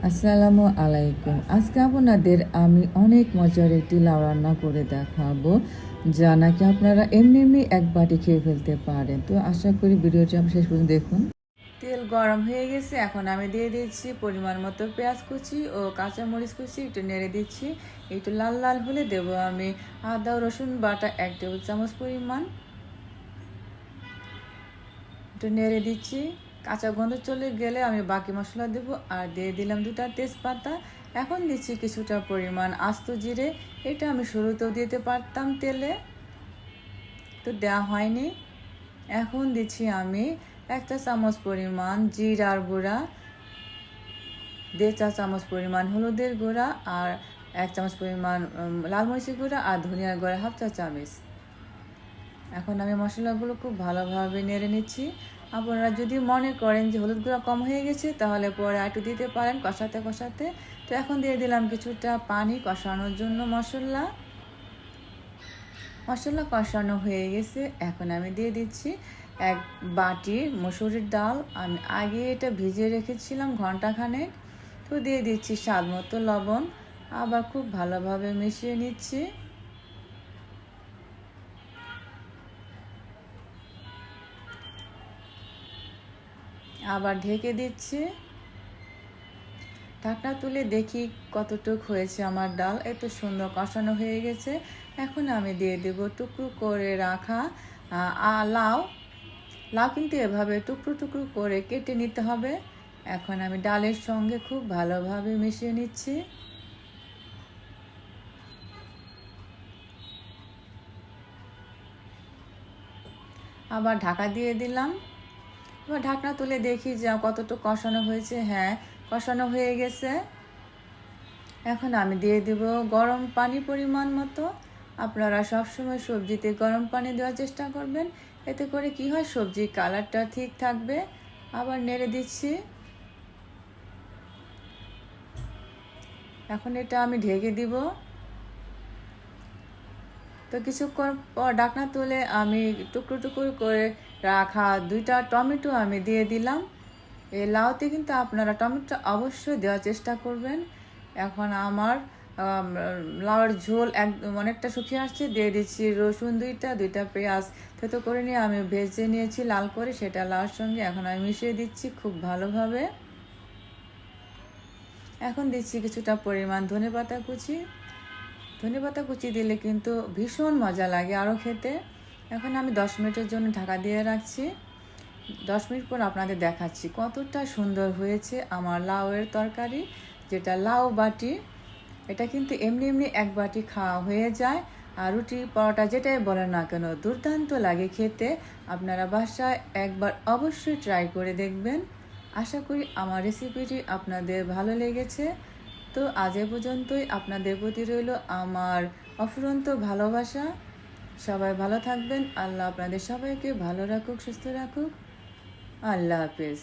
আসসালামু আলাইকুম। আজকে আপনাদের আমি অনেক মজার একটি লাউ রান্না করে দেখাবো, যা নাকি আপনারা এমনি এমনি এক বাটি খেয়ে ফেলতে পারেন। তো আশা করি ভিডিওটি আপনি শেষ পর্যন্ত দেখুন। তেল গরম হয়ে গেছে, এখন আমি দিয়ে দিচ্ছি পরিমাণ মতো পেঁয়াজ কুচি ও কাঁচামরিচ কুচি, একটু নেড়ে দিচ্ছি। একটু লাল লাল হলে দেব আমি আদা ও রসুন বাটা 1 টেবিল চামচ পরিমাণ, একটু নেড়ে দিচ্ছি। কাঁচা গন্ধ চলে গেলে আমি বাকি মশলা দেব, আর দিয়ে দিলাম 2টা তেজপাতা। এখন দিচ্ছি কিছুটা পরিমাণ আস্ত জিরে, এটা আমি শুরুতেও দিতে পারতাম তেলে, তো দেওয়া হয়নি। এখন দিচ্ছি আমি 1 চা চামচ পরিমাণ জিরার গুঁড়া, 1.5 চা চামচ পরিমাণ হলুদের গুঁড়া, আর 1 চামচ পরিমাণ লাল মরিচের গুঁড়া, আর ধনিয়ার গুঁড়া 1/2 চা চামচ। এখন আমি মশলাগুলো খুব ভালোভাবে নেড়ে নিচ্ছি। আপনারা যদি মনে করেন যে হলুদ গুঁড়া কম হয়ে গেছে, তাহলে পরে একটু দিতে পারেন কষাতে কষাতে। তো এখন দিয়ে দিলাম কিছুটা পানি কষানোর জন্য। মশলা কষানো হয়ে গেছে, এখন আমি দিয়ে দিচ্ছি 1 বাটি মসুরির ডাল। আমি আগে এটা ভিজিয়ে রেখেছিলাম ঘন্টাখানেক। তো দিয়ে দিচ্ছি স্বাদ মতো লবণ, আবার খুব ভালোভাবে মিশিয়ে নিচ্ছি। আবার ঢেকে দিচ্ছি। ঢাকনা তুলে দেখি কতটুক হয়েছে আমার ডাল। একটু সুন্দর কষানো হয়ে গেছে। এখন আমি দিয়ে দেব টুকরো করে রাখা লাউ। লাউ কিন্তু এভাবে টুকরো টুকরো করে কেটে নিতে হবে। এখন আমি ডালের সঙ্গে খুব ভালোভাবে মিশিয়ে নিচ্ছি। আবার ঢাকা দিয়ে দিলাম। এবার ঢাকনা তুলে দেখি যে কতটুকু কষানো হয়েছে। হ্যাঁ, কষানো হয়ে গেছে। এখন আমি দিয়ে দেব গরম পানি পরিমাণ মতো। আপনারা সবসময় সবজিতে গরম পানি দেওয়ার চেষ্টা করবেন, এতে করে কি হয়, সবজির কালারটা ঠিক থাকবে। আবার নেড়ে দিচ্ছি। এখন এটা আমি ঢেকে দিব। তো কিছুক্ষণ পর ঢাকনা তুলে আমি টুকরো টুকরো করে রাখা 2টা টমেটো আমি দিয়ে দিলাম। এই লাউতে কিন্তু আপনারা টমেটো অবশ্যই দেওয়ার চেষ্টা করবেন। এখন আমার লাউয়ের ঝোল অনেকটা শুকিয়ে আসছে। দিয়ে দিচ্ছি রসুন 2টা পেঁয়াজ থেতো করে নিয়ে আমি ভেজে নিয়েছি লাল করে, সেটা লাউয়ের সঙ্গে এখন আমি মিশিয়ে দিচ্ছি খুব ভালোভাবে। এখন দিচ্ছি কিছুটা পরিমাণ ধনেপাতা কুচি। ধনেপাতা কুচি দিলে কিন্তু ভীষণ মজা লাগে আরও খেতে। এখন আমি 10 মিনিটের জন্য ঢাকা দিয়ে রাখছি। 10 মিনিট পর আপনাদের দেখাচ্ছি কতটা সুন্দর হয়েছে আমার লাউয়ের তরকারি, যেটা লাউ বাটি। এটা কিন্তু এমনি এমনি 1 বাটি খাওয়া হয়ে যায়। আর রুটি পরোটা যেটাই বলেন না কেন, দুর্দান্ত লাগে খেতে। আপনারা বাসায় একবার অবশ্যই ট্রাই করে দেখবেন। আশা করি আমার রেসিপিটি আপনাদের ভালো লেগেছে। তো আজ এ পর্যন্তই। আপনাদের প্রতি রইল আমার অফুরন্ত ভালোবাসা। সবাই ভালো থাকবেন। আল্লাহ আপনাদের সবাইকে ভালো রাখুক, সুস্থ রাখুক। আল্লাহ হাফেজ।